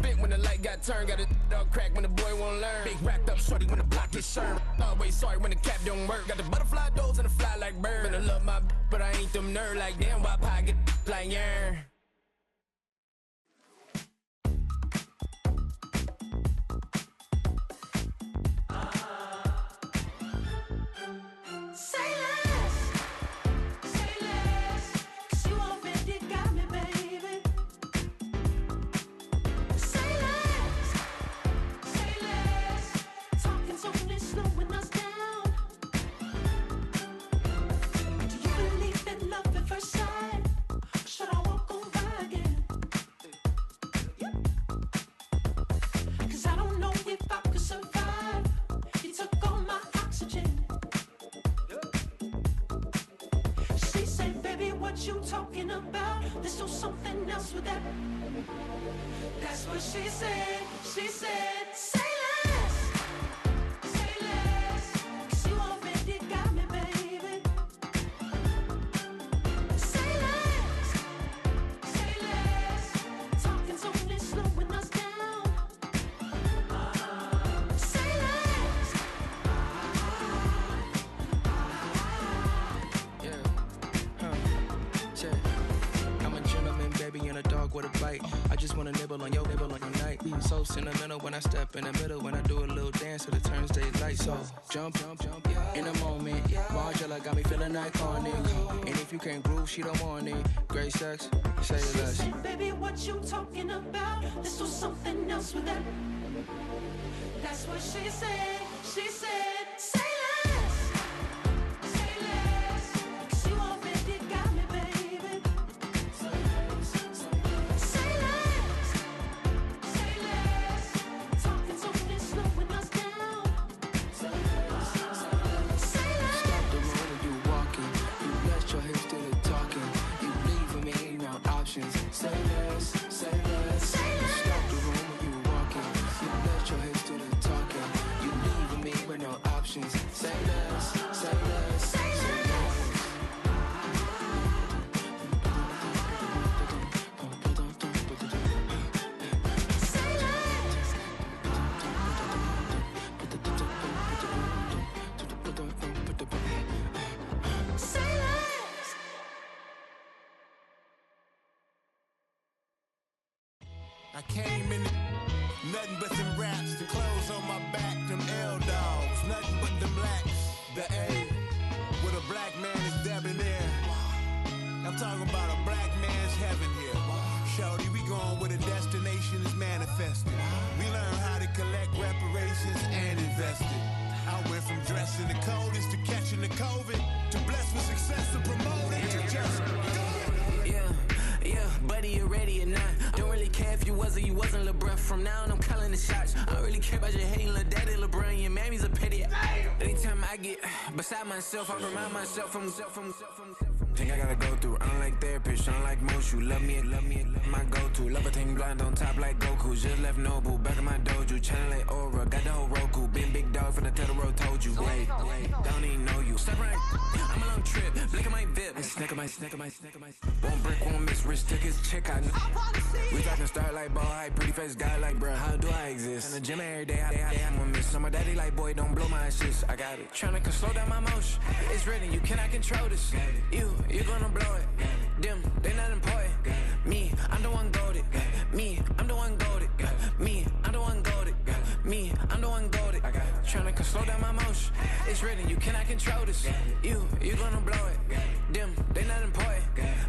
spit when the light got turned. Got a dog crack when the boy won't learn. Big racked up shorty when the block gets served. Always sorry when the cap don't work. Got the butterfly doors and the fly like bird. And I love my but I ain't them nerd. Like damn, why pie get like yarn? That's what she said. She said, say less. Say less. 'Cause you already got me, baby. Say less. Say less. Talking's only slowing us down. Say less. I'm a gentleman, baby, and a dog with a bite. I just wanna nibble on your night. So sentimental when I step in the middle. When I do a little dance till it turns daylight. So jump, in a moment. Margella got me feeling iconic. And if you can't groove, she don't want it. Great sex, say less. She said, baby, what you talking about? Let's do something else with that. That's what she said. She said, say less. Say less. 'Cause you already got me, baby. Say less. Say less. Talking's only slowing us down. Say less. Say less. Stop the road when you walking. You let your hips do the talking. You leaving me no options. Say less, say less. Say less. Stop the road when you walking. You let your hips do the talking. You leaving me with no options. Say less, say less, say less. Say less. I came in nothing but them raps, the clothes on my back, them L dogs, nothing but them blacks. The A with a black man is debonair. I'm talking about a black man's heaven here. Shorty, we going where the destination is manifested. We learn how to collect reparations and invest it. I went from dressing the coldest to catching the COVID, to blessed with success to promote it, to just go. Yeah, buddy, you ready or not? Don't really care if you was or you wasn't LeBron. From now on, I'm calling the shots. I don't really care about your hating little daddy LeBron. Your mammy's a pity. Anytime I get beside myself, I remind myself from. Think I gotta go through. I don't like therapists, I don't like most. You love me, my go-to. Love a thing blind on top like Goku. Just left Noble, back in my dojo. Channel like Aura, got the whole Roku. Big dog from the Tether Road told you. Wait, don't even know you. Step right, I'm a long trip. Blick at my VIP. Snack at my. Won't break, won't miss. Rich took his chick out. We talking start like ball hype. Pretty face guy like, bruh, how do I exist? In the gym every day, I'm gonna miss. So my daddy like, boy, don't blow my assist. I got it. Tryna slow down my motion. It's written, you cannot control this. You gonna blow it. Them, they not important. Me, I'm the one goated. Me, I'm the one goated. Me, I'm the one goated. Me, I'm the one goated. Tryna slow down my motion. It's written, you cannot control this. You gonna blow it. Them, they not important.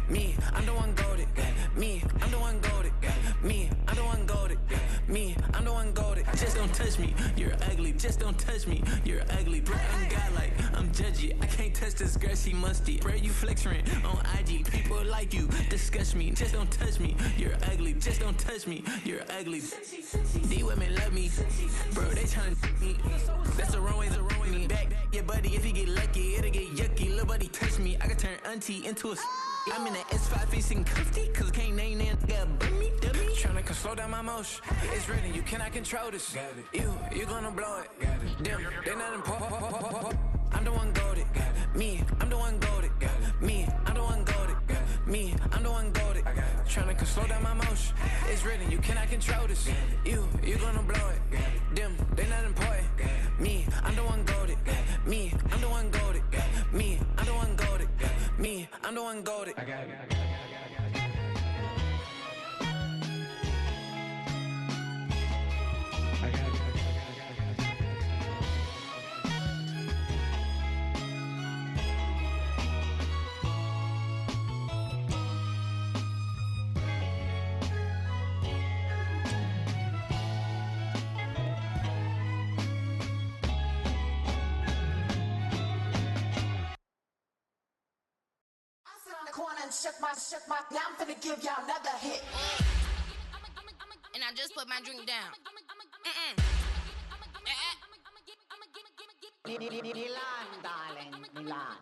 Me, I'm the one goated. Me, I'm the one goated. Me, I'm the one goated. Me, I'm the one goated. Just don't touch me, you're ugly. Just don't touch me, you're ugly. Bro, I'm godlike, I'm judgy. I can't touch this girl, she musty. Bro, you flexing on IG. People like you disgust me. Just don't touch me, you're ugly. Just don't touch me, you're ugly. These women love me, bro, they tryna me. That's the wrong way, me back. Yeah, buddy, if you get lucky, it'll get yucky. Little buddy touch me, I can turn auntie into a. I'm in the S5 facing cuffy, cause I can't name that got dummy. Tryna slow down my motion. It's written, you cannot control this. You gonna blow it. Them, they not important. I'm the one goated. Me, I'm the one goated. Me, I'm the one goated. Me, I'm the one goaded. Tryna slow down my motion. It's written, you cannot control this. You gonna blow it. Them, they not important. Me, I'm the one goaded. Me, I'm the one goaded. Me, I'm the one goaded. Me, I'm the one goaded. Shook my, now I'm finna give y'all another hit. And I just put my drink down. Milan, darling, Milan.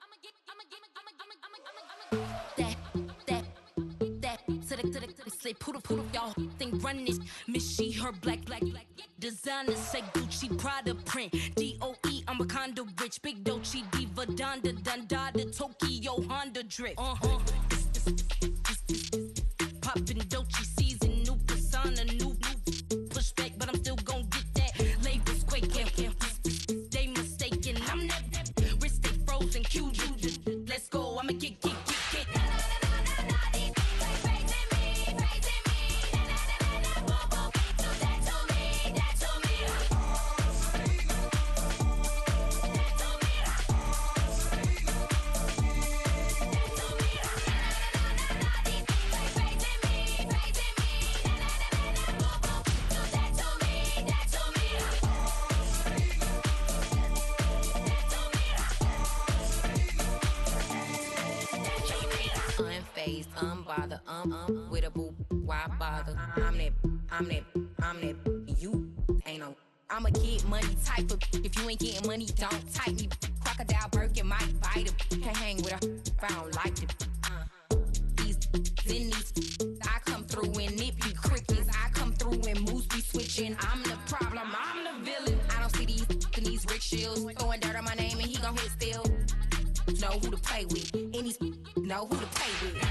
That, say poodle, y'all think run this. Miss she, her black. Designer say Gucci, Prada print. DOE, I'm a condo rich. Big Dolce, Diva, Donda, Tokyo, Honda drip. Poppin' Dolce season, new persona, new pushback, but I'm still gon' get that. Labels quaking, they mistaken. I'm that wrist stay frozen, QU. Let's go, I'ma get. Unbothered, with a boo, why bother? I'm that, you ain't no. I'm a get money type of, if you ain't getting money, don't type me. Crocodile Birkin might bite him. Can't hang with her if I don't like it. These, I come through and it be crickets. I come through and moves be switching. I'm the problem, I'm the villain. I don't see these rickshaws throwing dirt on my name and he gon' hit still. Know who to play with, and these know who to play with.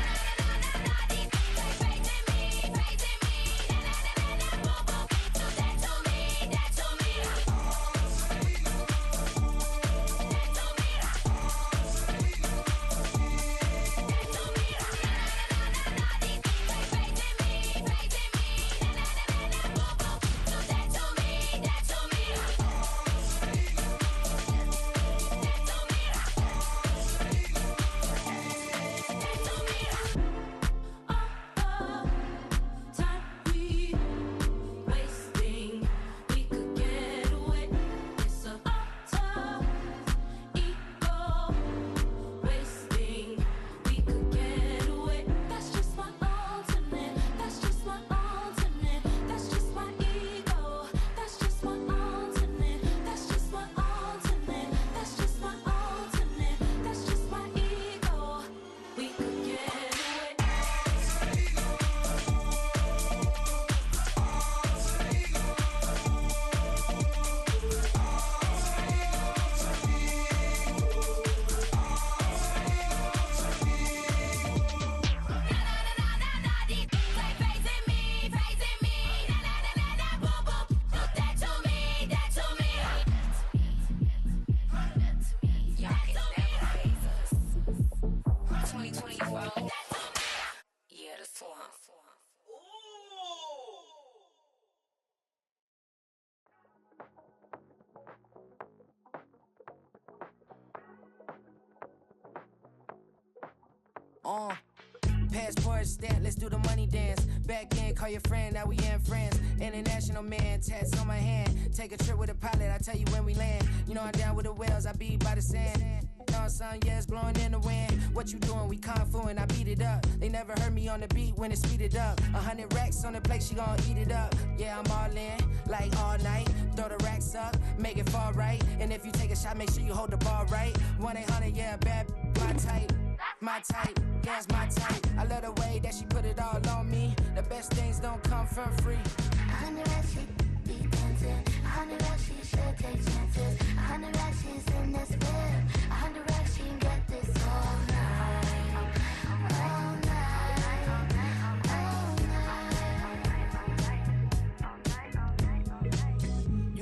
Passport stamp, let's do the money dance. Back in, call your friend, now we in friends. International man, tats on my hand. Take a trip with a pilot, I tell you when we land. You know I'm down with the whales, I be by the sand. Know sun, yeah, it's blowing in the wind. What you doing? We kung fu and I beat it up. They never heard me on the beat when it's speeded up. 100 racks on the plate, she gon' eat it up. Yeah, I'm all in, like all night. Throw the racks up, make it fall right. And if you take a shot, make sure you hold the ball right. 1-800, yeah, bad, my type. My type, yeah, it's my type. I love the way that she put it all on me. The best things don't come for free. 100 racks, she be dancing. 100 racks, she should take chances. 100 racks, she's in this bed. 100 racks, she can get this all night. All night.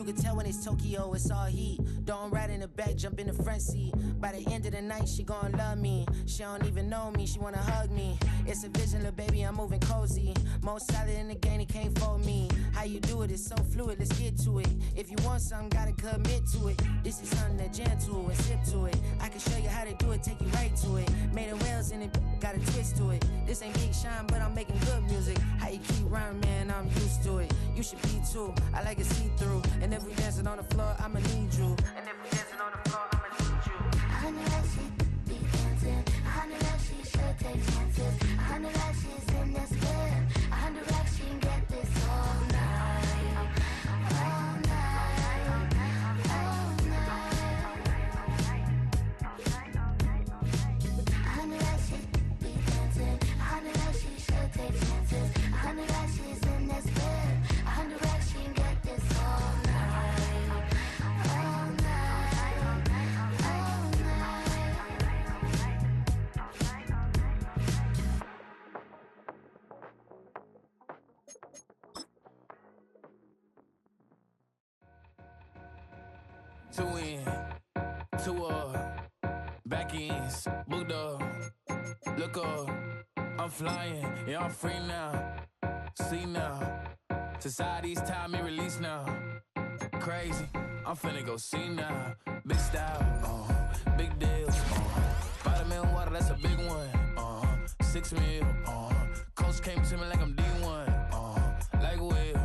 can tell when it's Tokyo, it's all heat. Don't ride in the back, jump in the front seat. By the end of the night, she gon' love me. She don't even know me, she wanna hug me. It's a vision, little baby, I'm moving cozy. Most solid in the game, it can't fold me. How you do it, it's so fluid, let's get to it. If you want something, gotta commit to it. This is something that jam to and sip to it. I can show you how to do it, take you right to it. Made of whales in it, got a twist to it. This ain't Big Sean, but I'm making good music. How you keep rhyming, man, I'm used to it. You should be too, I like it see-through. And if we dancing on the floor, I'ma need you. And if we dancing on the floor, I'ma need you. I know that she be dancing. I know that she should take chances. I know that she's in this bed. I know that she can get this all night. All night. All night. I know that she be dancing. I know that she should take chances. I know that she's in this bed. I know that she can get this all night. All night. All night. 2 in, 2 back ends, booked up, look up, I'm flying, yeah, I'm free now, see now, society's time me release now, crazy, I'm finna go see now, big style, big deals, $5 water, that's a big one, 6 mil, coach came to me like I'm D1, like Will,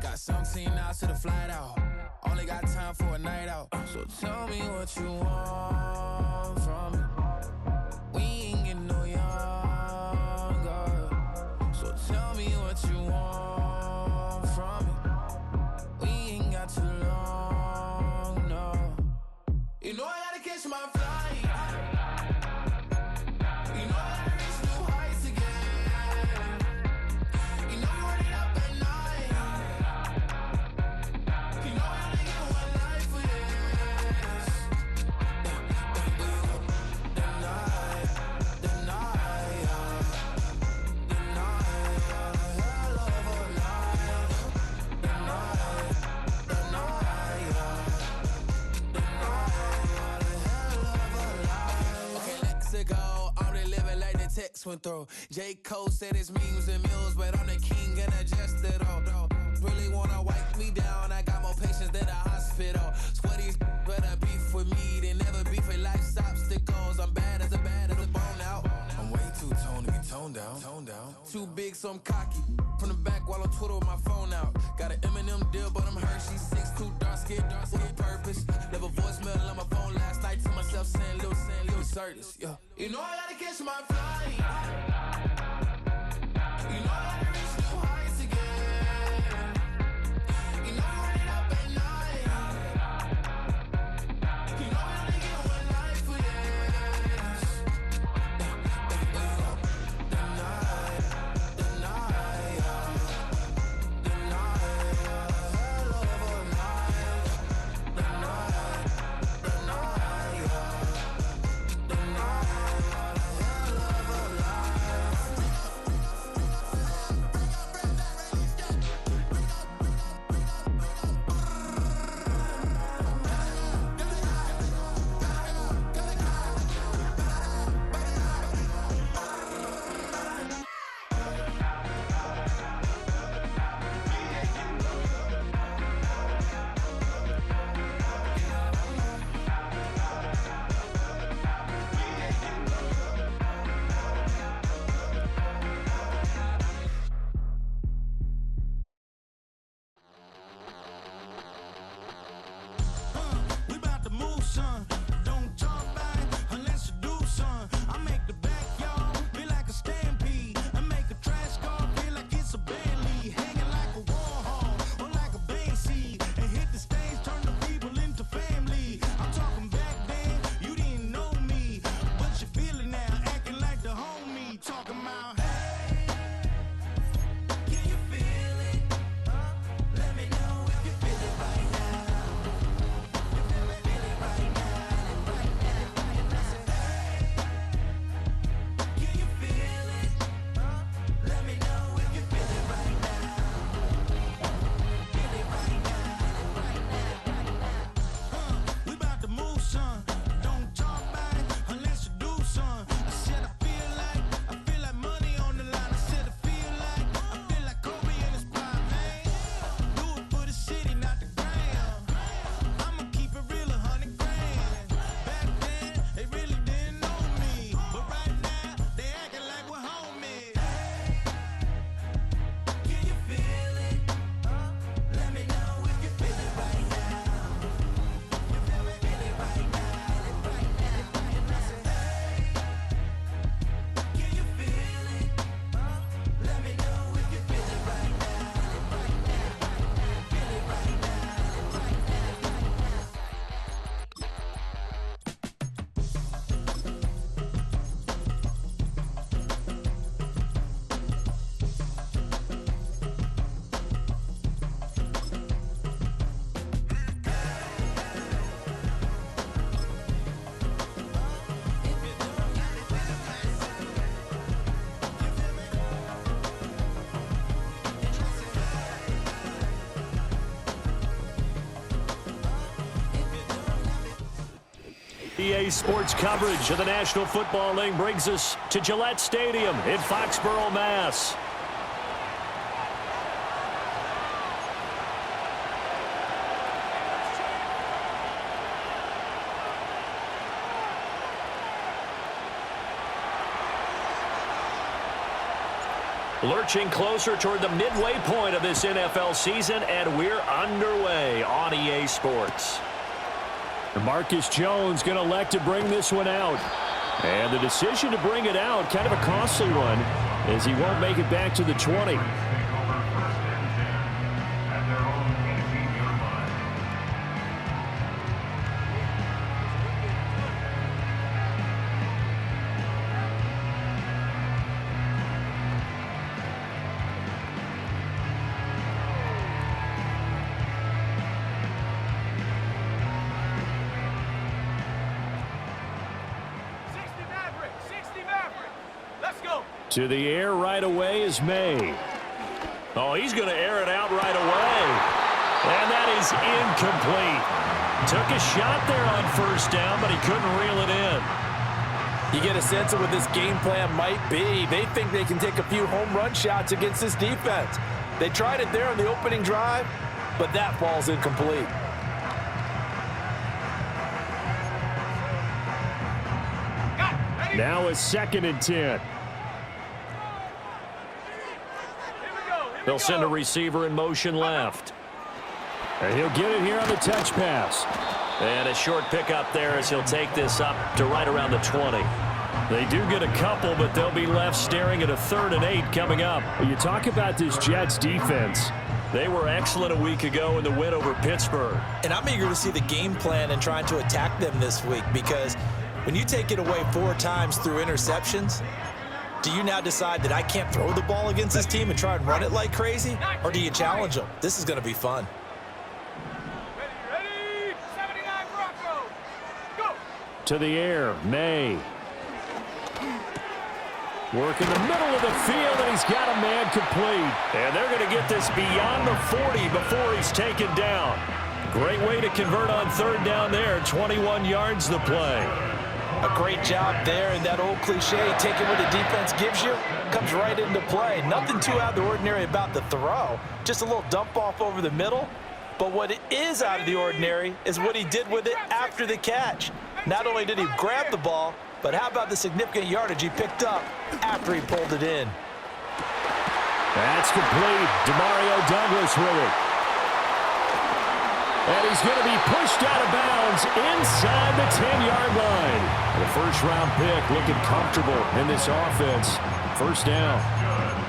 got 17 hours to the flight out. Only got time for a night out. So tell me what you want from me. We ain't getting no younger. So tell me what you want from me. We ain't got too long, no. You know I gotta catch my flight. You know I gotta reach new heights again. You know you running up at night. You know I only get one life for this. The night, hell of a night. The night, hell of a night. Okay, let's go. I'm really living like the text went through. J. Cole said it's memes and mills, but I'm the king and adjust it all. Really wanna wipe me down, I got more patience than a hospital. Sweaty better beef with me, they never beef with life's obstacles. I'm bad as a bone out. I'm way too toned to be toned down. Too big, so I'm cocky. From the back while on Twitter with my phone out. Got an Eminem deal, but I'm Hershey. 6'2", dark skin, with a purpose. Left a voicemail on my phone last night to myself saying, Lil Curtis, yeah. You know I gotta catch my flight. You know I gotta reach new heights again. You know I'm running up at night. You know I only get one life for this. The night, hell of a night. The night, hell of a night. EA Sports coverage of the National Football League brings us to Gillette Stadium in Foxborough, Mass. Lurching closer toward the midway point of this NFL season, and we're underway on EA Sports. Marcus Jones going to elect to bring this one out. And the decision to bring it out, kind of a costly one, as he won't make it back to the 20. To the air right away is May. Oh, he's going to air it out right away. And that is incomplete. Took a shot there on first down, but he couldn't reel it in. You get a sense of what this game plan might be. They think they can take a few home run shots against this defense. They tried it there on the opening drive, but that falls incomplete. Now it's 2nd and 10. They'll send a receiver in motion left. And he'll get it here on the touch pass. And a short pickup there as he'll take this up to right around the 20. They do get a couple, but they'll be left staring at a 3rd and 8 coming up. You talk about this Jets defense. They were excellent a week ago in the win over Pittsburgh. And I'm eager to see the game plan and trying to attack them this week, because when you take it away 4 times through interceptions, do you now decide that I can't throw the ball against this team and try and run it like crazy? Or do you challenge them? This is going to be fun. Ready? 79 Broncos. Go. To the air, May. Work in the middle of the field, and he's got a man complete. And they're going to get this beyond the 40 before he's taken down. Great way to convert on 3rd down there. 21 yards the play. A great job there, and that old cliche, taking what the defense gives you, comes right into play. Nothing too out of the ordinary about the throw. Just a little dump off over the middle. But what it is out of the ordinary is what he did with it after the catch. Not only did he grab the ball, but how about the significant yardage he picked up after he pulled it in? That's complete. Demario Douglas with it. And he's going to be pushed out of bounds inside the 10-yard line. The first-round pick looking comfortable in this offense. 1st down.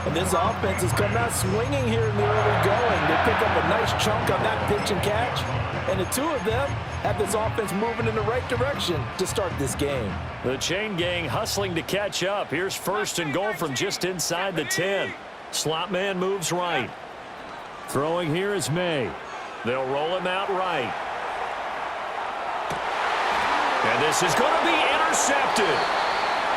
And this offense has come out swinging here in the early going. They pick up a nice chunk on that pitch and catch. And the 2 of them have this offense moving in the right direction to start this game. The chain gang hustling to catch up. Here's 1st and goal from just inside the 10. Slot man moves right. Throwing here is May. They'll roll him out right. And this is going to be intercepted.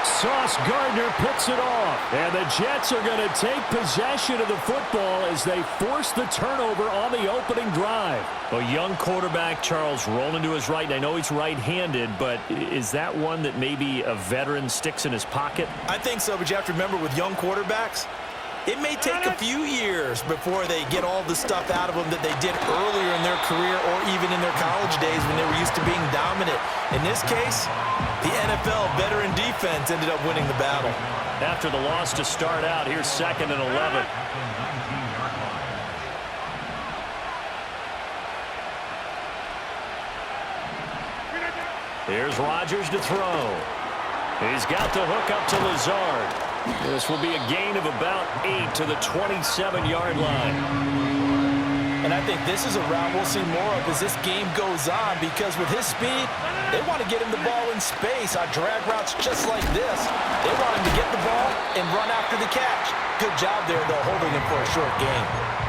Sauce Gardner picks it off. And the Jets are going to take possession of the football as they force the turnover on the opening drive. A young quarterback, Charles, rolling to his right. And I know he's right-handed, but is that one that maybe a veteran sticks in his pocket? I think so, but you have to remember with young quarterbacks, it may take a few years before they get all the stuff out of them that they did earlier in their career or even in their college days when they were used to being dominant. In this case, the NFL veteran defense ended up winning the battle. After the loss to start out, here's 2nd and 11. Here's Rodgers to throw. He's got the hook up to Lazard. This will be a gain of about 8 to the 27-yard line. And I think this is a route we'll see more of as this game goes on, because with his speed, they want to get him the ball in space on drag routes just like this. They want him to get the ball and run after the catch. Good job there, though, holding him for a short game.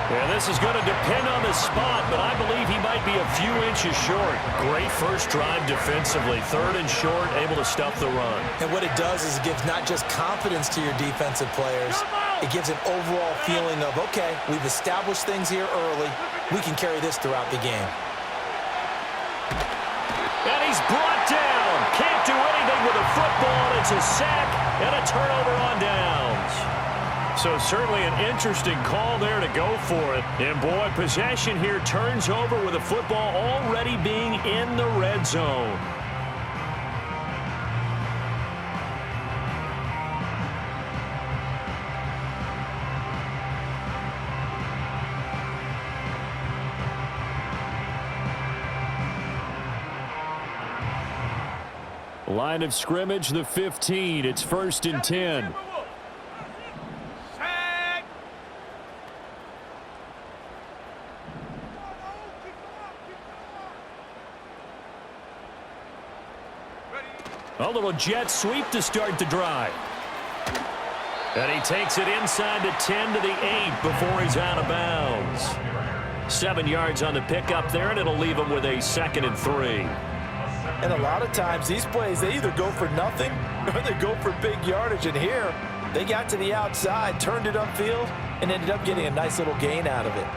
Yeah, this is going to depend on the spot, but I believe he might be a few inches short. Great first drive defensively. 3rd and short, able to stop the run. And what it does is it gives not just confidence to your defensive players, it gives an overall feeling of, okay, we've established things here early. We can carry this throughout the game. And he's brought down. Can't do anything with a football. It's a sack and a turnover on downs. So certainly an interesting call there to go for it. And boy, possession here turns over with the football already being in the red zone. Line of scrimmage, the 15. It's 1st and 10. A little jet sweep to start the drive. And he takes it inside the 10 to the 8 before he's out of bounds. 7 yards on the pickup there, and it'll leave him with a 2nd and 3. And a lot of times these plays, they either go for nothing or they go for big yardage. And here, they got to the outside, turned it upfield, and ended up getting a nice little gain out of it.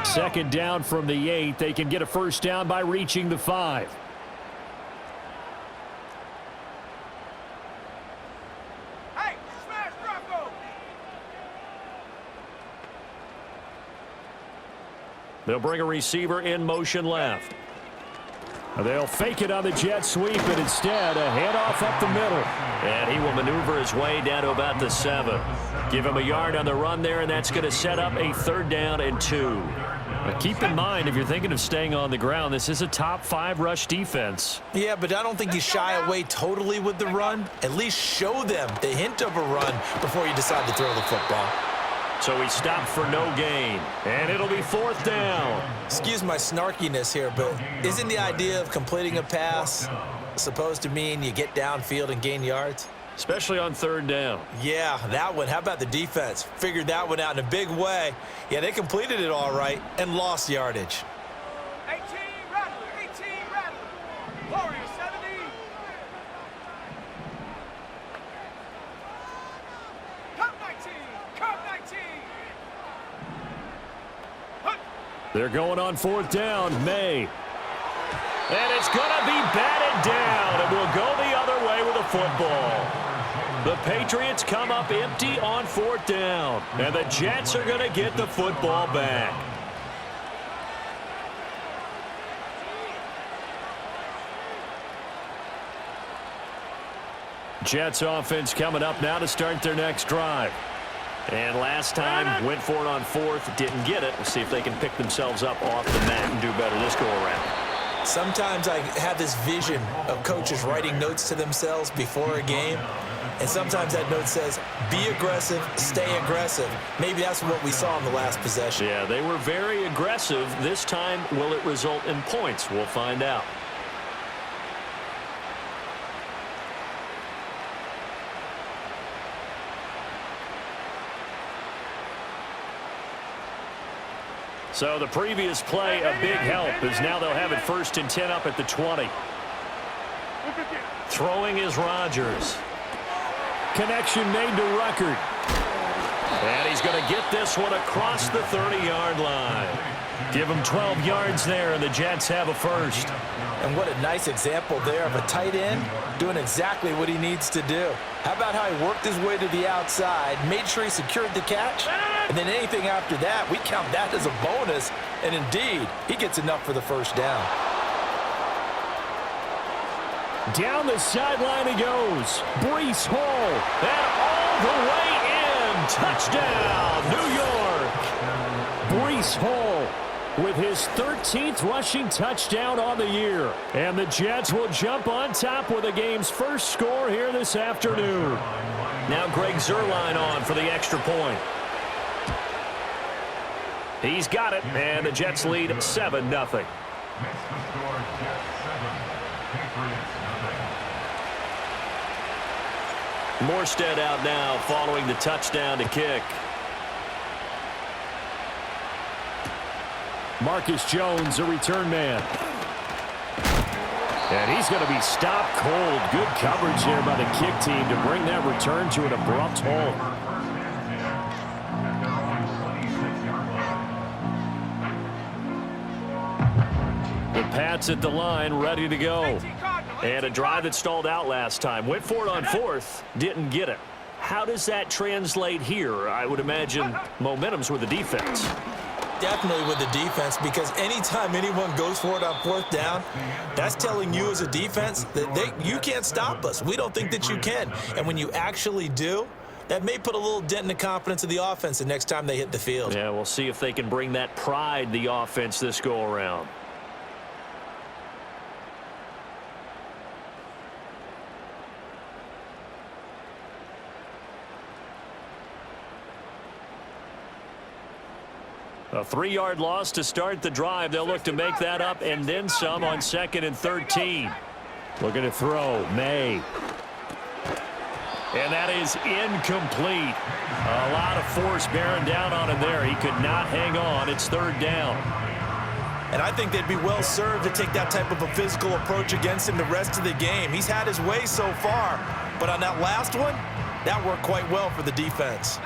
Second down from the 8. They can get a first down by reaching the 5. They'll bring a receiver in motion left. They'll fake it on the jet sweep, and instead a handoff up the middle. And he will maneuver his way down to about the 7. Give him a yard on the run there, and that's going to set up a 3rd down and 2. But keep in mind, if you're thinking of staying on the ground, this is a top 5 rush defense. Yeah, but I don't think you shy away totally with the run. At least show them the hint of a run before you decide to throw the football. So he stopped for no gain, and it'll be 4th down. Excuse my snarkiness here, but isn't the idea of completing a pass supposed to mean you get downfield and gain yards? Especially on 3rd down. Yeah, that one. How about the defense? Figured that one out in a big way. Yeah, they completed it all right and lost yardage. 18 Rattler, 18 Rattler. Warrior 70. Cup 19, Cup 19. They're going on 4th down. May. And it's going to be batted down, and we'll go the other way with the football. The Patriots come up empty on 4th down, and the Jets are going to get the football back. Jets offense coming up now to start their next drive. And last time, went for it on 4th, didn't get it. We'll see if they can pick themselves up off the mat and do better this go-around. Sometimes I have this vision of coaches writing notes to themselves before a game, and sometimes that note says, be aggressive, stay aggressive. Maybe that's what we saw in the last possession. Yeah, they were very aggressive. This time, will it result in points? We'll find out. So the previous play, a big help, as now they'll have it 1st and 10 up at the 20. Throwing is Rodgers. Connection made to Ruckert. And he's going to get this one across the 30-yard line. Give him 12 yards there, and the Jets have a 1st. And what a nice example there of a tight end doing exactly what he needs to do. How about how he worked his way to the outside, made sure he secured the catch, and then anything after that, we count that as a bonus. And indeed, he gets enough for the 1st down. Down the sideline he goes. Breece Hall. And all the way in. Touchdown, New York. Breece Hall with his 13th rushing touchdown on the year. And the Jets will jump on top with the game's first score here this afternoon. Now Greg Zuerlein on for the extra point. He's got it, and the Jets lead 7-0. Morstead out now following the touchdown to kick. Marcus Jones, a return man. And he's going to be stopped cold. Good coverage there by the kick team to bring that return to an abrupt halt. The Pats at the line, ready to go. And a drive that stalled out last time. Went for it on fourth, didn't get it. How does that translate here? I would imagine momentum's with the defense. Definitely with the defense, because anytime anyone goes for it on fourth down, that's telling you as a defense that you can't stop us. We don't think that you can. And when you actually do, that may put a little dent in the confidence of the offense the next time they hit the field. Yeah, we'll see if they can bring that pride, the offense, this go-around. A 3-yard loss to start the drive. They'll look to make that up and then some on 2nd and 13. Looking to throw. May. And that is incomplete. A lot of force bearing down on him there. He could not hang on. It's 3rd down. And I think they'd be well served to take that type of a physical approach against him the rest of the game. He's had his way so far, but on that last one, that worked quite well for the defense.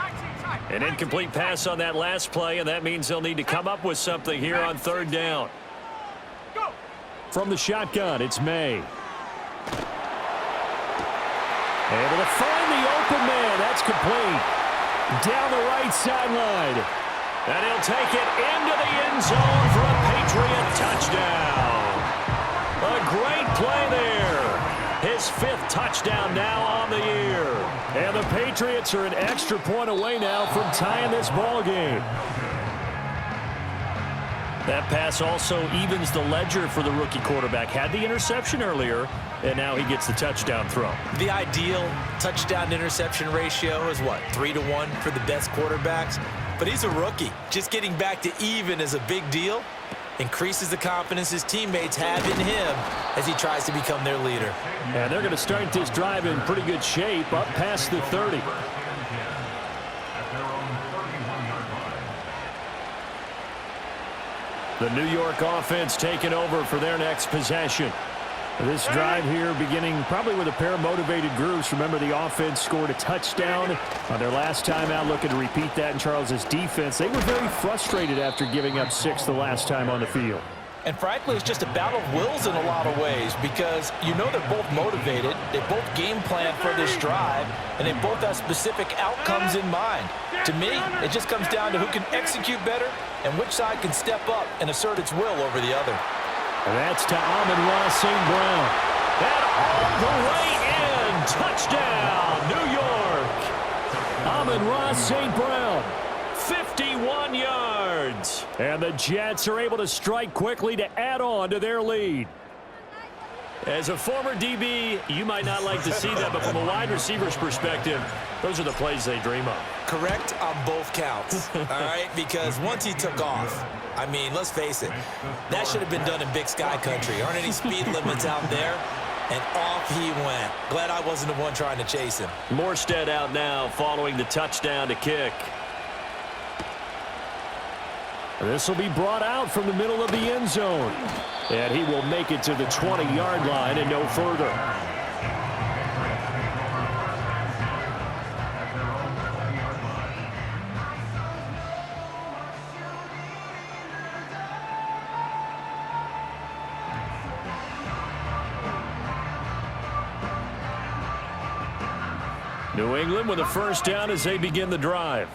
An incomplete pass on that last play, and that means they'll need to come up with something here on 3rd down. From the shotgun, it's May. Able to find the open man. That's complete. Down the right sideline. And he'll take it into the end zone for a Patriot touchdown. A great play there. His 5th touchdown now on the year. And the Patriots are an extra point away now from tying this ball game. That pass also evens the ledger for the rookie quarterback. Had the interception earlier, and now he gets the touchdown throw. The ideal touchdown-interception ratio is what, 3-to-1 for the best quarterbacks? But he's a rookie. Just getting back to even is a big deal. Increases the confidence his teammates have in him as he tries to become their leader. And they're going to start this drive in pretty good shape, up past the 30. The New York offense taking over for their next possession. This drive here beginning probably with a pair of motivated groups. Remember, the offense scored a touchdown on their last time out, looking to repeat that in Charles's defense. They were very frustrated after giving up 6 the last time on the field. And frankly, it's just a battle of wills in a lot of ways, because you know they're both motivated, they both game plan for this drive, and they both have specific outcomes in mind. To me, it just comes down to who can execute better and which side can step up and assert its will over the other. And that's to Amon-Ra St. Brown. And all the way in. Touchdown, New York. Amon-Ra St. Brown. 51 yards. And the Jets are able to strike quickly to add on to their lead. As a former DB, you might not like to see that, but from a wide receiver's perspective, those are the plays they dream of. Correct on both counts, all right? Because once he took off, I mean, let's face it, that should have been done in Big Sky country. Aren't any speed limits out there? And off he went. Glad I wasn't the one trying to chase him. Morstead out now following the touchdown to kick. This will be brought out from the middle of the end zone. And he will make it to the 20-yard line and no further. New England with a first down as they begin the drive.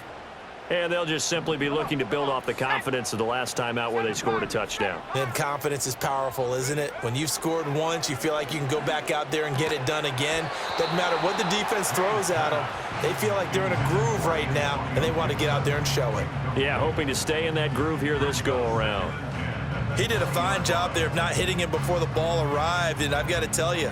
And they'll just simply be looking to build off the confidence of the last time out where they scored a touchdown. And confidence is powerful, isn't it? When you've scored once, you feel like you can go back out there and get it done again. Doesn't matter what the defense throws at them. They feel like they're in a groove right now, and they want to get out there and show it. Yeah, hoping to stay in that groove here this go-around. He did a fine job there of not hitting him before the ball arrived, and I've got to tell you,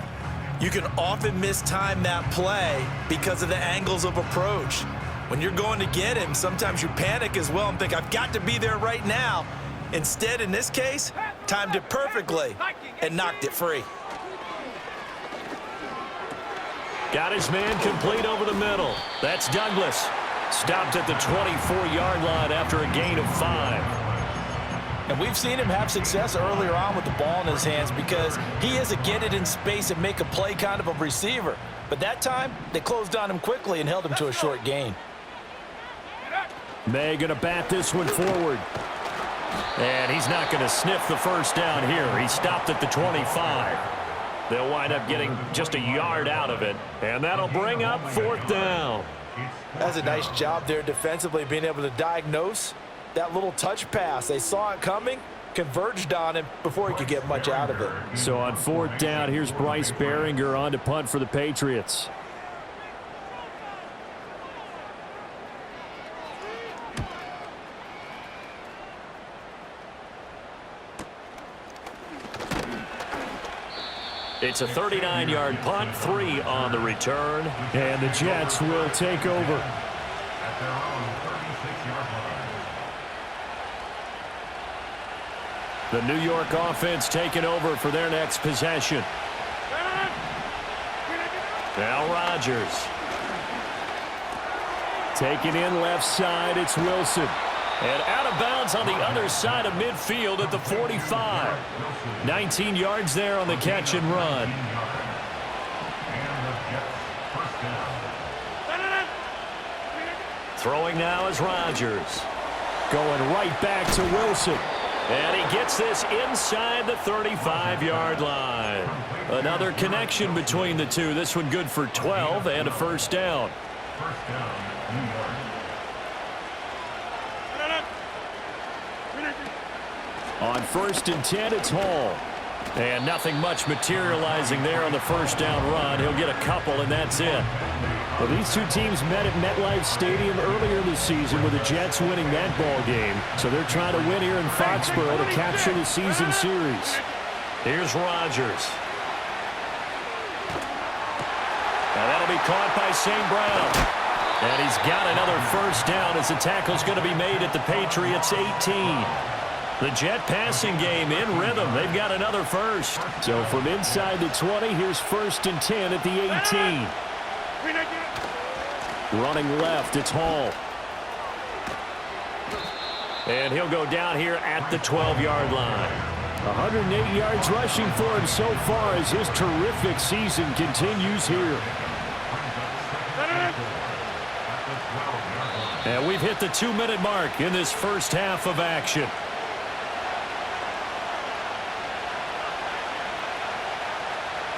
you can often mistime that play because of the angles of approach. When you're going to get him, sometimes you panic as well and think, I've got to be there right now. Instead, in this case, timed it perfectly and knocked it free. Got his man complete over the middle. That's Douglas. Stopped at the 24-yard line after a gain of 5. And we've seen him have success earlier on with the ball in his hands because he is a get it in space and make a play kind of a receiver. But that time, they closed on him quickly and held him to a short gain. May going to bat this one forward. And he's not going to sniff the first down here. He stopped at the 25. They'll wind up getting just a yard out of it. And that'll bring up 4th down. That's a nice job there defensively, being able to diagnose that little touch pass. They saw it coming, converged on him before he could get much out of it. So on 4th down, here's Bryce Behringer on to punt for the Patriots. It's a 39-yard punt, 3 on the return, and the Jets will take over. The New York offense taking over for their next possession. Now Rodgers. Taking in left side, it's Wilson. And out of bounds on the other side of midfield at the 45. 19 yards there on the catch and run. Throwing now is Rodgers. Going right back to Wilson. And he gets this inside the 35-yard line. Another connection between the two. This one good for 12 and a first down. On 1st and 10, it's Hall. And nothing much materializing there on the first down run. He'll get a couple, and that's it. Well, these two teams met at MetLife Stadium earlier this season with the Jets winning that ball game. So they're trying to win here in Foxborough to capture the season series. Here's Rodgers. And that'll be caught by St. Brown. And he's got another first down as the tackle's going to be made at the Patriots' 18. The Jet passing game in rhythm. They've got another first. So from inside the 20, here's 1st and 10 at the 18. Running left, it's Hall. And he'll go down here at the 12-yard line. 108 yards rushing for him so far as his terrific season continues here. And we've hit the 2-minute mark in this first half of action.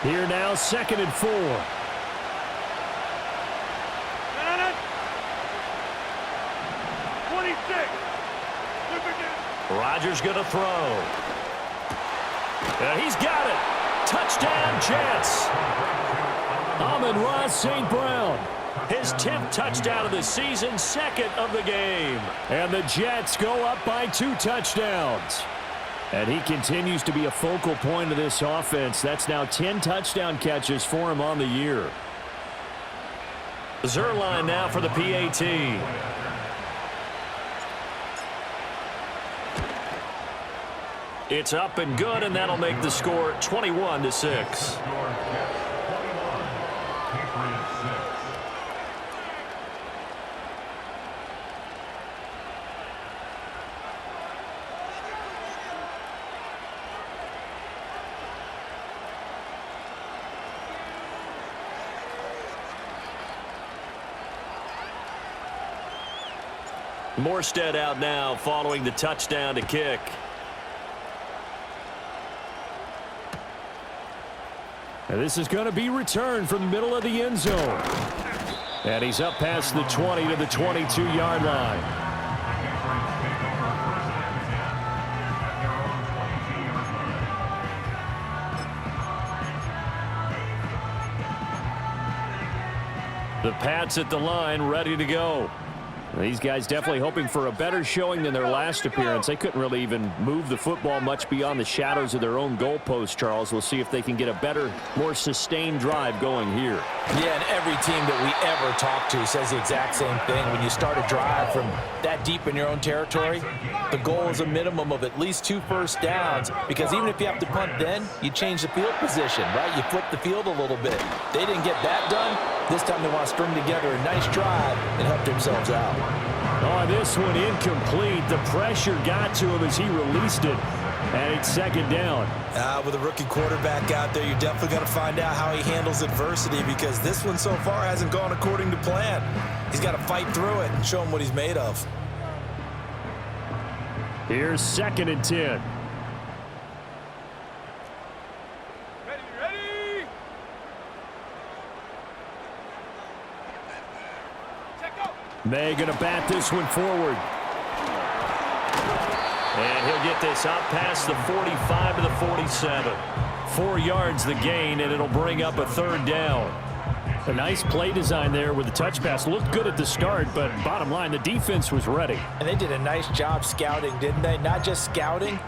Here now, 2nd and 4. Rodgers going to throw. And he's got it. Touchdown, Jets. Amon-Ra St. Brown. His 10th touchdown of the season, 2nd of the game. And the Jets go up by 2 touchdowns. And he continues to be a focal point of this offense. That's now 10 touchdown catches for him on the year. Zerline now for the PAT. It's up and good, and that'll make the score 21-6. Morstead out now following the touchdown to kick. And this is going to be returned from the middle of the end zone. And he's up past the 20 to the 22-yard line. The Pats at the line, ready to go. These guys definitely hoping for a better showing than their last appearance. They couldn't really even move the football much beyond the shadows of their own goalpost, Charles. We'll see if they can get a better, more sustained drive going here. Yeah, and every team that we ever talk to says the exact same thing. When you start a drive from that deep in your own territory, the goal is a minimum of at least 2 first downs, because even if you have to punt then, you change the field position, right? You flip the field a little bit. They didn't get that done. This time they want to string together a nice drive and help themselves out. Oh, this one incomplete. The pressure got to him as he released it. And it's second down. With a rookie quarterback out there, you're definitely going to find out how he handles adversity, because this one so far hasn't gone according to plan. He's got to fight through it and show him what he's made of. Here's 2nd and 10. Ready. Check out. May going to bat this one forward. And he'll get this out past the 45 to the 47. 4 yards the gain, and it'll bring up a 3rd down. A nice play design there with the touch pass. Looked good at the start, but bottom line, the defense was ready. And they did a nice job scouting, didn't they? Not just scouting,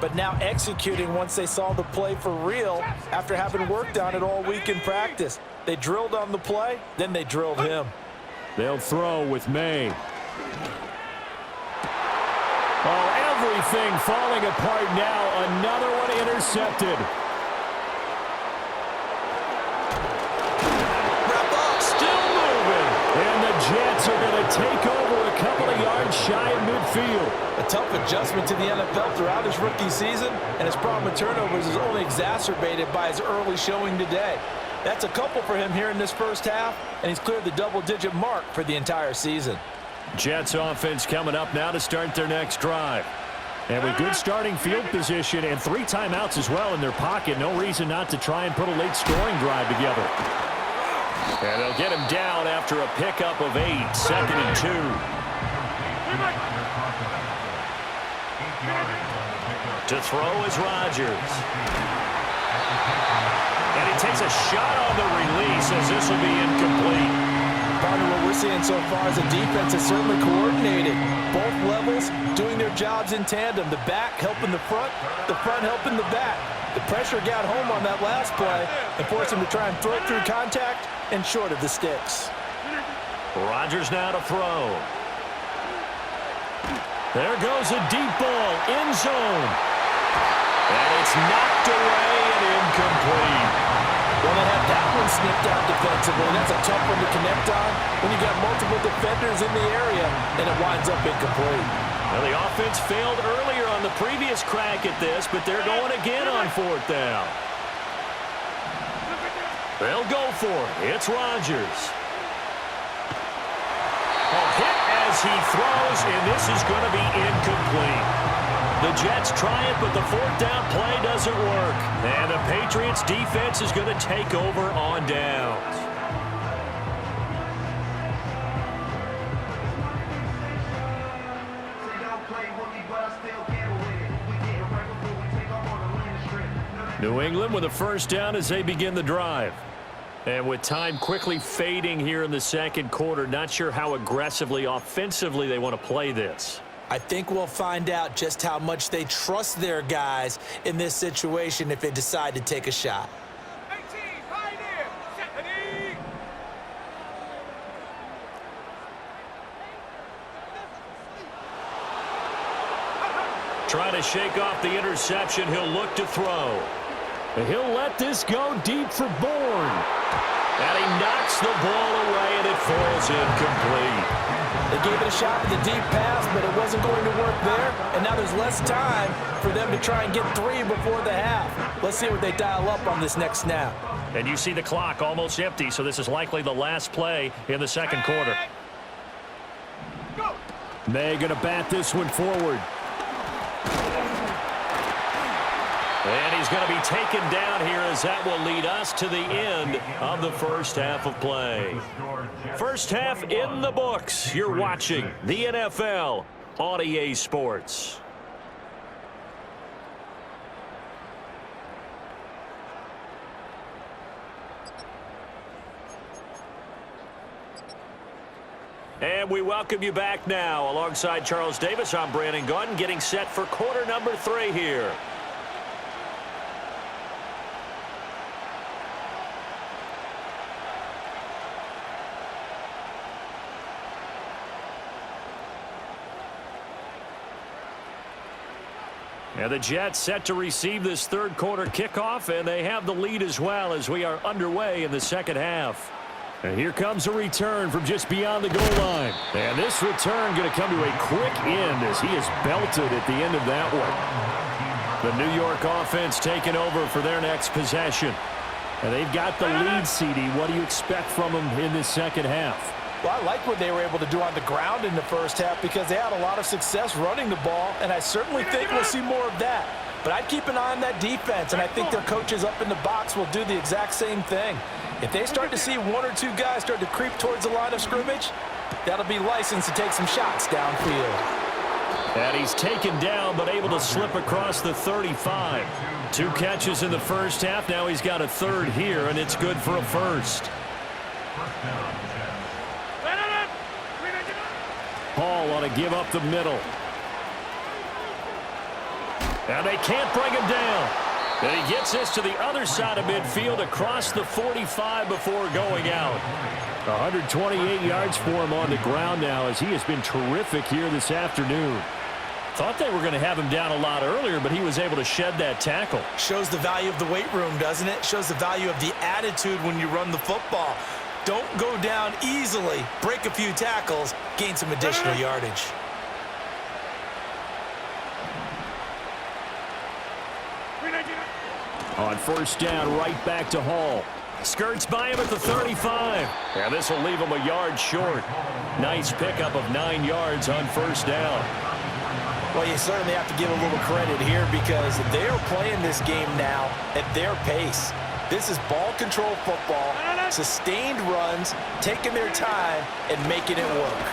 but now executing once they saw the play for real after having worked on it all week in practice. They drilled on the play, then they drilled him. They'll throw with May. Oh, everything falling apart now. Another one intercepted. Still moving. And the Jets are going to take over a couple of yards shy of midfield. A tough adjustment to the NFL throughout his rookie season, and his problem with turnovers is only exacerbated by his early showing today. That's a couple for him here in this first half, and he's cleared the double-digit mark for the entire season. Jets offense coming up now to start their next drive. And with good starting field position and 3 timeouts as well in their pocket, no reason not to try and put a late scoring drive together. And they'll get him down after a pickup of 8, 2nd and 2. To throw is Rodgers. And he takes a shot on the release as this will be incomplete. Partner, what we're seeing so far is a defense that's certainly coordinated. Both levels doing their jobs in tandem. The back helping the front helping the back. The pressure got home on that last play and forced him to try and throw it through contact and short of the sticks. Rodgers now to throw. There goes a deep ball, end zone. And it's knocked away and incomplete. Well, they had that one snipped out defensively. That's a tough one to connect on when you got multiple defenders in the area, and it winds up incomplete. Well, the offense failed earlier on the previous crack at this, but they're going again on 4th down. They'll go for it. It's Rodgers. A hit as he throws, and this is going to be incomplete. The Jets try it, but the 4th down play doesn't work. And the Patriots defense is going to take over on downs. New England with a 1st down as they begin the drive. And with time quickly fading here in the 2nd quarter, not sure how aggressively, offensively they want to play this. I think we'll find out just how much they trust their guys in this situation if they decide to take a shot. Trying to shake off the interception, he'll look to throw. And he'll let this go deep for Bourne. And he knocks the ball away, and it falls incomplete. They gave it a shot with the deep pass, but it wasn't going to work there. And now there's less time for them to try and get 3 before the half. Let's see what they dial up on this next snap. And you see the clock almost empty, so this is likely the last play in the 2nd quarter. May going to bat this one forward. And he's going to be taken down here as that will lead us to the end of the first half of play. First half in the books. You're watching the NFL on EA Sports. And we welcome you back now. Alongside Charles Davis, I'm Brandon Gaudin, getting set for quarter number 3 here. And the Jets set to receive this 3rd quarter kickoff, and they have the lead as well as we are underway in the 2nd half. And here comes a return from just beyond the goal line. And this return going to come to a quick end as he is belted at the end of that one. The New York offense taking over for their next possession. And they've got the lead, CD. What do you expect from them in this second half? Well, I like what they were able to do on the ground in the first half because they had a lot of success running the ball, and I certainly think we'll see more of that. But I'd keep an eye on that defense, and I think their coaches up in the box will do the exact same thing. If they start to see one or two guys start to creep towards the line of scrimmage, that'll be licensed to take some shots downfield. And he's taken down but able to slip across the 35. 2 catches in the first half. Now he's got a third here, and it's good for a first. Hall on to give up the middle. And they can't bring him down. And he gets this to the other side of midfield across the 45 before going out. 128 yards for him on the ground now as he has been terrific here this afternoon. Thought they were going to have him down a lot earlier, but he was able to shed that tackle. Shows the value of the weight room, doesn't it? Shows the value of the attitude when you run the football. Don't go down easily. Break a few tackles, gain some additional yardage. On first down, right back to Hall. Skirts by him at the 35. And this will leave him a yard short. Nice pickup of 9 yards on first down. Well, you certainly have to give a little credit here because they are playing this game now at their pace. This is ball control football, sustained runs, taking their time, and making it work.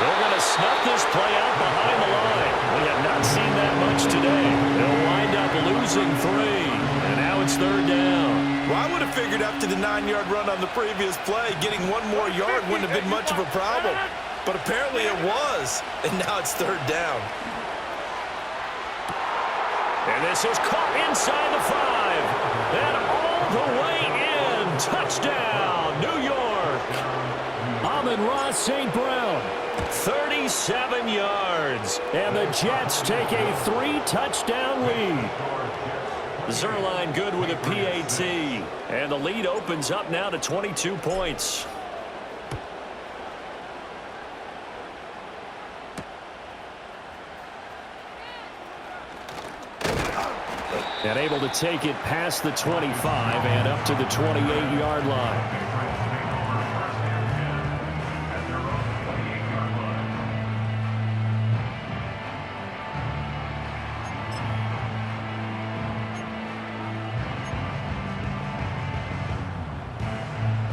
They're going to snuff this play out behind the line. We have not seen that much today. They'll wind up losing 3, and now it's third down. Well, I would have figured after the 9-yard run on the previous play, getting 1 more yard wouldn't have been much of a problem. But apparently it was, and now it's third down. And this is caught inside the 5. And all the way in. Touchdown, New York. Amon-Ra St. Brown, 37 yards. And the Jets take a 3-touchdown lead. Zerline good with a PAT. And the lead opens up now to 22 points. And able to take it past the 25 and up to the 28-yard line.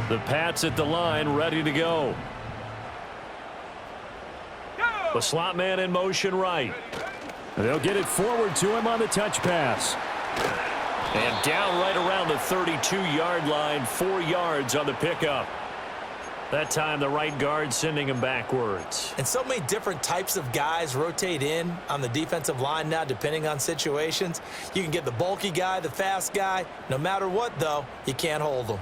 The Pats at the line, ready to go. The slot man in motion right. They'll get it forward to him on the touch pass. And down right around the 32-yard line, 4 yards on the pickup. That time the right guard sending him backwards. And so many different types of guys rotate in on the defensive line now depending on situations. You can get the bulky guy, the fast guy. No matter what, though, you can't hold them.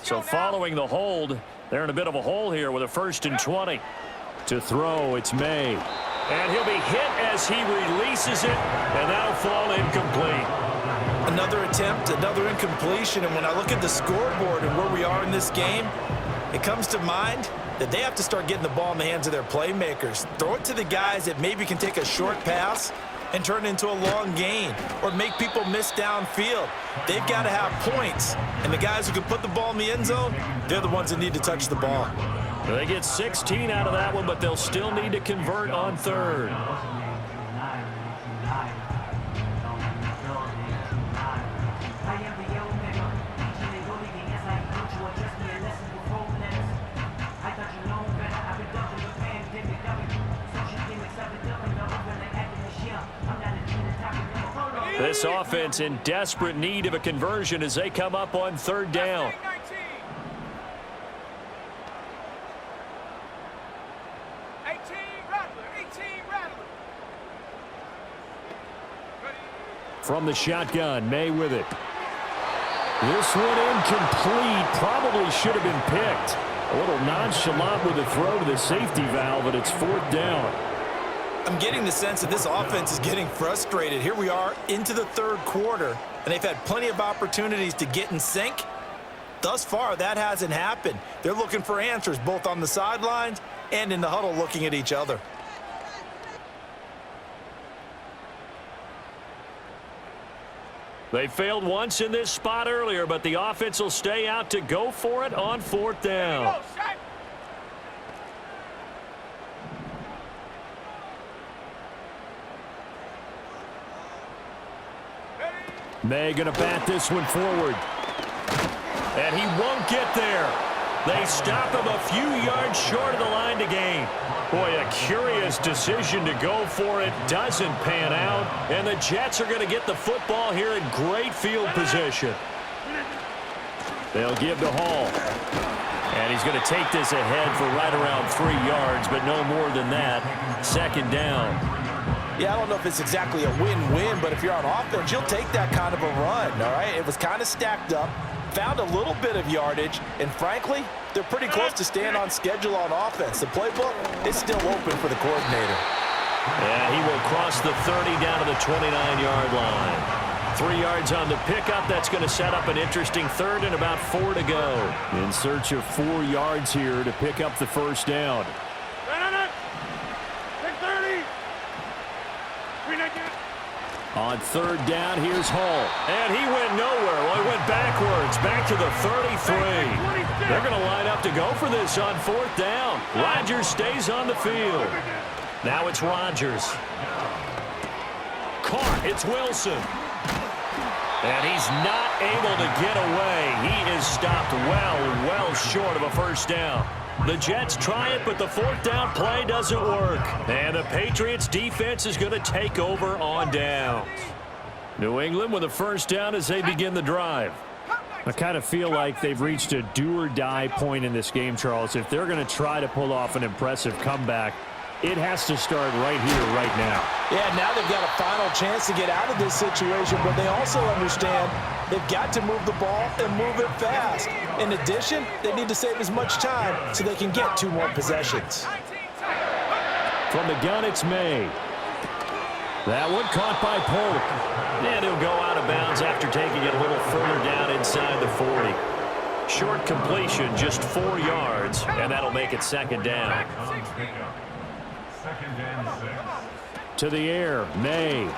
So following the hold, they're in a bit of a hole here with a 1st and 20. To throw, it's May. And he'll be hit as he releases it, and that'll fall incomplete. Another attempt, another incompletion, and when I look at the scoreboard and where we are in this game, it comes to mind that they have to start getting the ball in the hands of their playmakers. Throw it to the guys that maybe can take a short pass and turn it into a long gain or make people miss downfield. They've got to have points, and the guys who can put the ball in the end zone, they're the ones that need to touch the ball. They get 16 out of that one, but they'll still need to convert on third. This offense in desperate need of a conversion as they come up on third down. From the shotgun, May with it. This one incomplete. Probably should have been picked. A little nonchalant with the throw to the safety valve, and it's 4th down. I'm getting the sense that this offense is getting frustrated. Here we are into the 3rd quarter, and they've had plenty of opportunities to get in sync. Thus far, that hasn't happened. They're looking for answers both on the sidelines and in the huddle looking at each other. They failed once in this spot earlier, but the offense will stay out to go for it on 4th down. May gonna bat this one forward. And he won't get there. They stop him a few yards short of the line to gain. Boy, a curious decision to go for it. Doesn't pan out. And the Jets are going to get the football here in great field position. They'll give to Hall. And he's going to take this ahead for right around 3 yards, but no more than that. 2nd down. Yeah, I don't know if it's exactly a win-win, but if you're on offense, you'll take that kind of a run, all right? It was kind of stacked up. Found a little bit of yardage, and frankly, they're pretty close to staying on schedule on offense. The playbook is still open for the coordinator. And he will cross the 30 down to the 29-yard line. 3 yards on the pickup. That's going to set up an interesting 3rd and about 4 to go. In search of 4 yards here to pick up the 1st down. On 3rd down, here's Hall. And he went nowhere. Well, he went backwards, back to the 33. They're going to line up to go for this on 4th down. Rodgers stays on the field. Now it's Rodgers. Caught. It's Wilson. And he's not able to get away. He is stopped well short of a 1st down. The Jets try it, but the 4th down play doesn't work. And the Patriots defense is going to take over on downs. New England with a 1st down as they begin the drive. I kind of feel like they've reached a do-or-die point in this game, Charles. If they're going to try to pull off an impressive comeback, it has to start right here, right now. Yeah, now they've got a final chance to get out of this situation, but they also understand they've got to move the ball and move it fast. In addition, they need to save as much time so they can get 2 more possessions. From the gun, it's May. That one caught by Polk. And he'll go out of bounds after taking it a little further down inside the 40. Short completion, just 4 yards, and that'll make it 2nd down. To the air, May.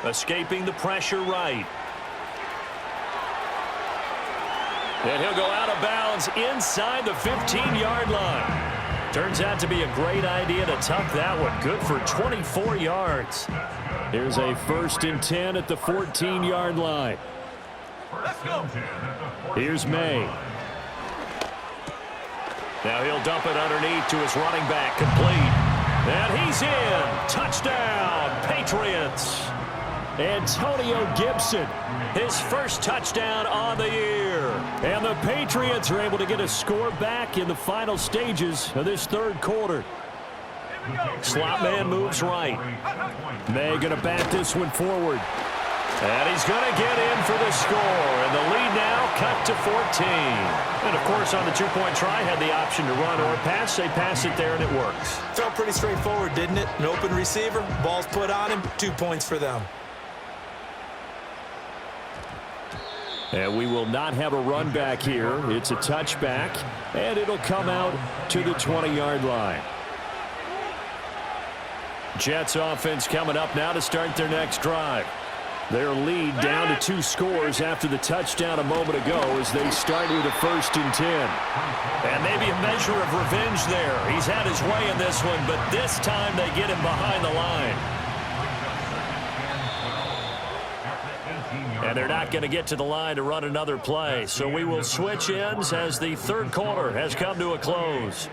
Escaping the pressure right. And he'll go out of bounds inside the 15-yard line. Turns out to be a great idea to tuck that one. Good for 24 yards. Here's a 1st and 10 at the 14-yard line. Let's go. Here's May. Now he'll dump it underneath to his running back, complete. And he's in. Touchdown, Patriots. Antonio Gibson, his 1st touchdown on the year. And the Patriots are able to get a score back in the final stages of this 3rd quarter. Slot man moves right. May going to bat this one forward. And he's going to get in for the score. And the lead now cut to 14. And, of course, on the 2-point try, had the option to run or pass. They pass it there, and it works. Felt pretty straightforward, didn't it? An open receiver, ball's put on him, 2 points for them. And we will not have a run back here. It's a touchback, and it'll come out to the 20-yard line. Jets offense coming up now to start their next drive. Their lead down to 2 scores after the touchdown a moment ago as they start with a 1st and 10. And maybe a measure of revenge there. He's had his way in this one, but this time they get him behind the line. And they're not going to get to the line to run another play. So we will switch ends as the 3rd quarter has come to a close.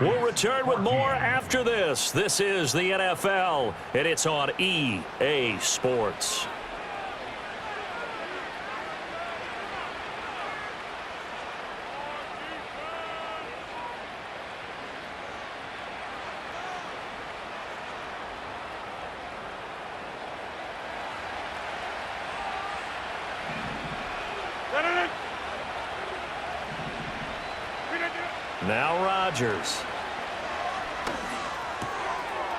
We'll return with more after this. This is the NFL, and it's on EA Sports. Now Rodgers.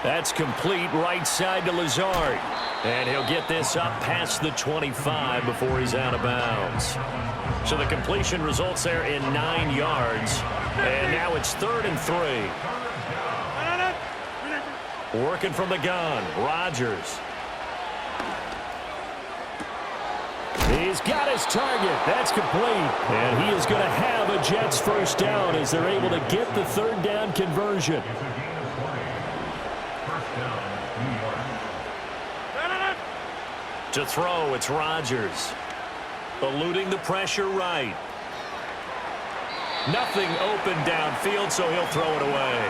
That's complete right side to Lazard. And he'll get this up past the 25 before he's out of bounds. So the completion results there in 9 yards. And now it's 3rd and 3. Working from the gun, Rodgers. He's got his target. That's complete. And he is going to have a Jets first down as they're able to get the 3rd down conversion. To throw, it's Rodgers. Eluding the pressure right. Nothing open downfield, so he'll throw it away.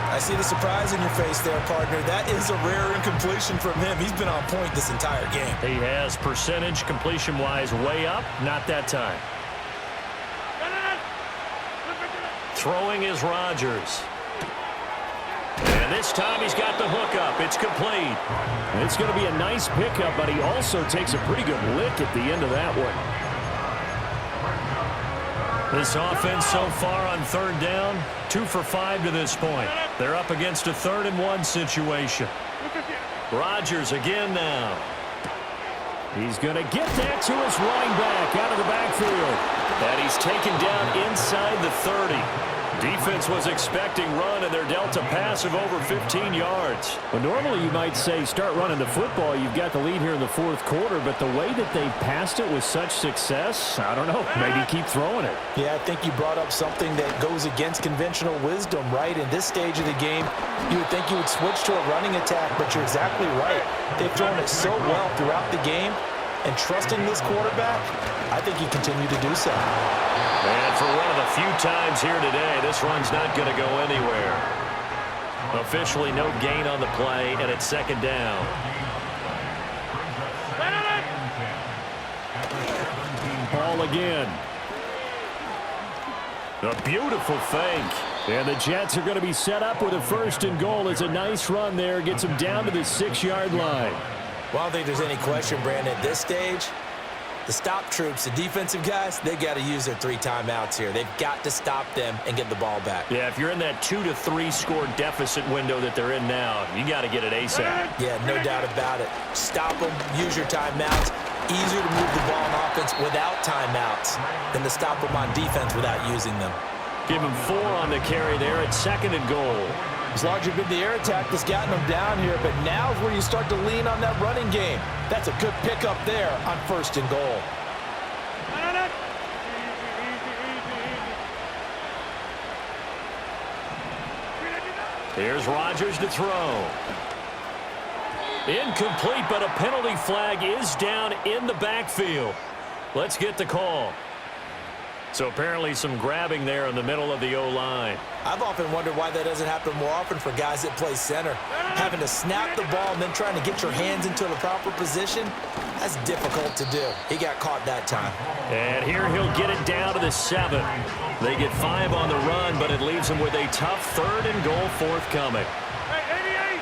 I see the surprise in your face there, partner. That is a rare incompletion from him. He's been on point this entire game. He has percentage completion-wise way up. Not that time. Throwing is Rodgers. And this time he's got the hook up. It's complete. It's going to be a nice pickup, but he also takes a pretty good lick at the end of that one. This offense so far on 3rd down, 2 for 5 to this point. They're up against a 3rd and 1 situation. Rodgers again now. He's going to get that to his running back out of the backfield. And he's taken down inside the 30. Defense was expecting run, and they're dealt a pass of over 15 yards. Well, normally you might say start running the football. You've got the lead here in the 4th quarter, but the way that they've passed it with such success, I don't know, maybe keep throwing it. Yeah, I think you brought up something that goes against conventional wisdom, right? In this stage of the game, you would think you would switch to a running attack, but you're exactly right. They've thrown it so well throughout the game, and trusting this quarterback, I think you continue to do so. And for one of the few times here today, this run's not going to go anywhere. Officially no gain on the play, and it's 2nd down. Ball again. A beautiful fake. And the Jets are going to be set up with a 1st and goal. It's a nice run there. Gets them down to the 6-yard line. Well, I don't think there's any question, Brandon, at this stage, the stop troops, the defensive guys, they got to use their 3 timeouts here. They've got to stop them and get the ball back. Yeah, if you're in that 2 to 3 score deficit window that they're in now, you got to get it ASAP. Yeah, no doubt about it. Stop them, use your timeouts. Easier to move the ball on offense without timeouts than to stop them on defense without using them. Give him 4 on the carry there at 2nd and goal. It's largely been the air attack that's gotten them down here, but now is where you start to lean on that running game. That's a good pickup there on 1st and goal. Here's Rodgers to throw. Incomplete, but a penalty flag is down in the backfield. Let's get the call. So apparently some grabbing there in the middle of the O-line. I've often wondered why that doesn't happen more often for guys that play center. Having to snap the ball and then trying to get your hands into the proper position, that's difficult to do. He got caught that time. And here he'll get it down to the 7. They get 5 on the run, but it leaves them with a tough 3rd and goal forthcoming. Hey, 88,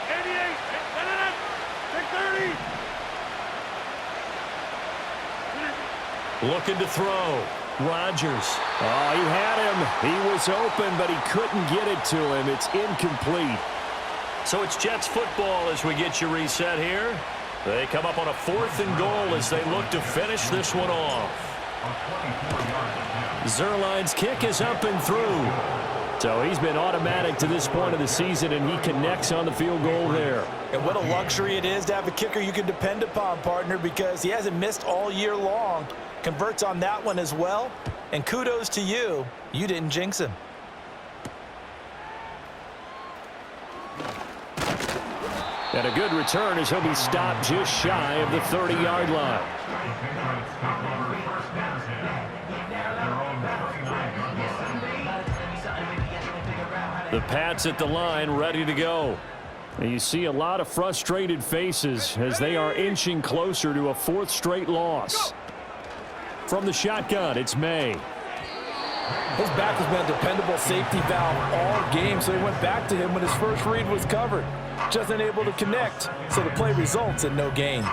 take 30. Looking to throw. Rodgers. Oh, he had him. He was open, but he couldn't get it to him. It's incomplete. So it's Jets football as we get you reset here. They come up on a 4th and goal as they look to finish this one off. Zerline's kick is up and through. So he's been automatic to this point of the season, and he connects on the field goal there. And what a luxury it is to have a kicker you can depend upon, partner, because he hasn't missed all year long. Converts on that one as well. And kudos to you. You didn't jinx him. And a good return as he'll be stopped just shy of the 30-yard line. The Pats at the line, ready to go. And you see a lot of frustrated faces as they are inching closer to a 4th straight loss. From the shotgun, it's May. His back has been a dependable safety valve all game, so he went back to him when his first read was covered. Just unable to connect, so the play results in no gain.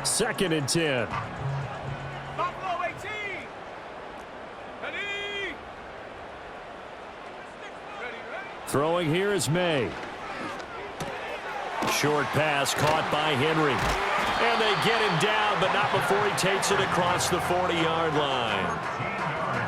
Second and 10. Throwing here is May. Short pass caught by Henry. And they get him down, but not before he takes it across the 40-yard line.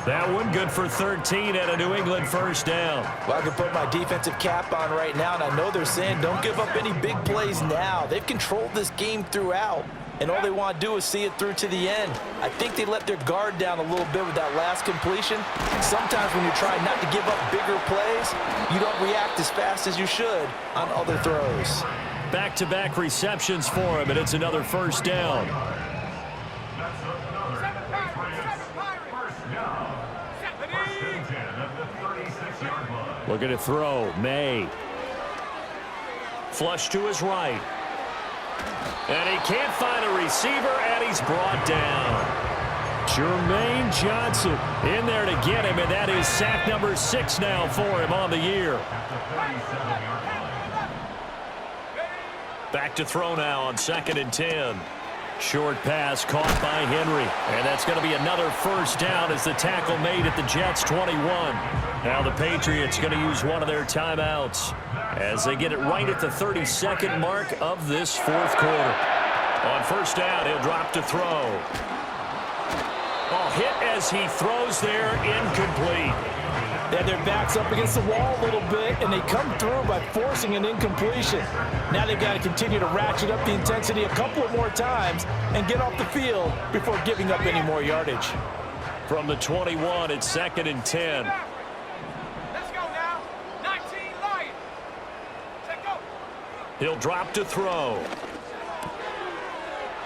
That one good for 13 and a New England first down. Well, I can put my defensive cap on right now, and I know they're saying don't give up any big plays now. They've controlled this game throughout, and all they want to do is see it through to the end. I think they let their guard down a little bit with that last completion. Sometimes when you're trying not to give up bigger plays, you don't react as fast as you should on other throws. Back-to-back receptions for him, and it's another first down. Looking to throw, May. Flush to his right. And he can't find a receiver, and he's brought down. Jermaine Johnson in there to get him, and that is sack number 6 now for him on the year. Back to throw now on 2nd and 10. Short pass caught by Henry. And that's going to be another first down as the tackle made at the Jets' 21. Now the Patriots going to use one of their timeouts as they get it right at the 32nd mark of this fourth quarter. On first down, he'll drop to throw. Oh, hit as he throws there, incomplete. They had their backs up against the wall a little bit, and they come through by forcing an incompletion. Now they've got to continue to ratchet up the intensity a couple of more times and get off the field before giving up any more yardage. From the 21, it's 2nd and 10. Let's go now. 19 Lions. Set go. He'll drop to throw.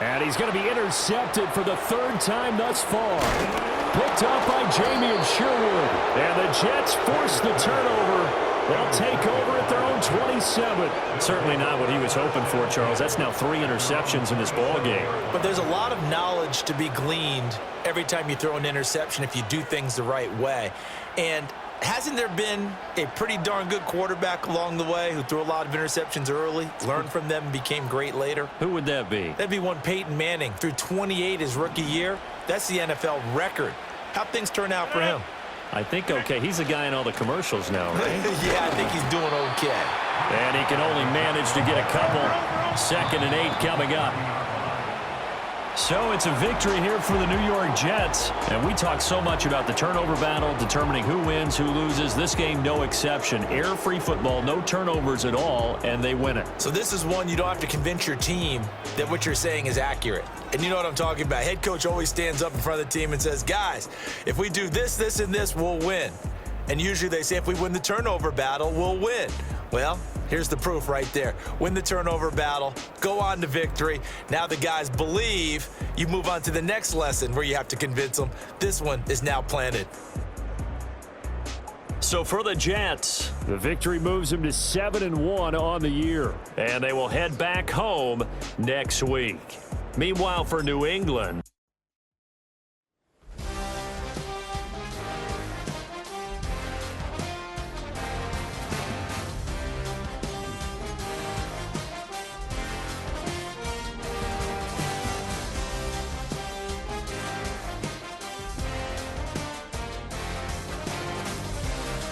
And he's going to be intercepted for the 3rd time thus far. Picked up by Jamie Sherwood. And the Jets force the turnover. They'll take over at their own 27. Certainly not what he was hoping for, Charles. That's now 3 interceptions in this ballgame. But there's a lot of knowledge to be gleaned every time you throw an interception if you do things the right way. And hasn't there been a pretty darn good quarterback along the way who threw a lot of interceptions early, learned from them, and became great later? Who would that be? That'd be one Peyton Manning. Threw 28 his rookie year. That's the NFL record. How'd things turn out for him? I think okay. He's a guy in all the commercials now, right? Yeah, I think he's doing okay. And he can only manage to get a couple. 2nd and 8 coming up. So it's a victory here for the New York Jets. And we talk so much about the turnover battle, determining who wins, who loses. This game, no exception. Error-free football, no turnovers at all, and they win it. So this is one you don't have to convince your team that what you're saying is accurate. And you know what I'm talking about. Head coach always stands up in front of the team and says, guys, if we do this, this, and this, we'll win. And usually they say if we win the turnover battle, we'll win. Well, here's the proof right there. Win the turnover battle, go on to victory. Now the guys believe. You move on to the next lesson where you have to convince them. This one is now planted. So for the Jets, the victory moves them to 7-1 on the year. And they will head back home next week. Meanwhile, for New England,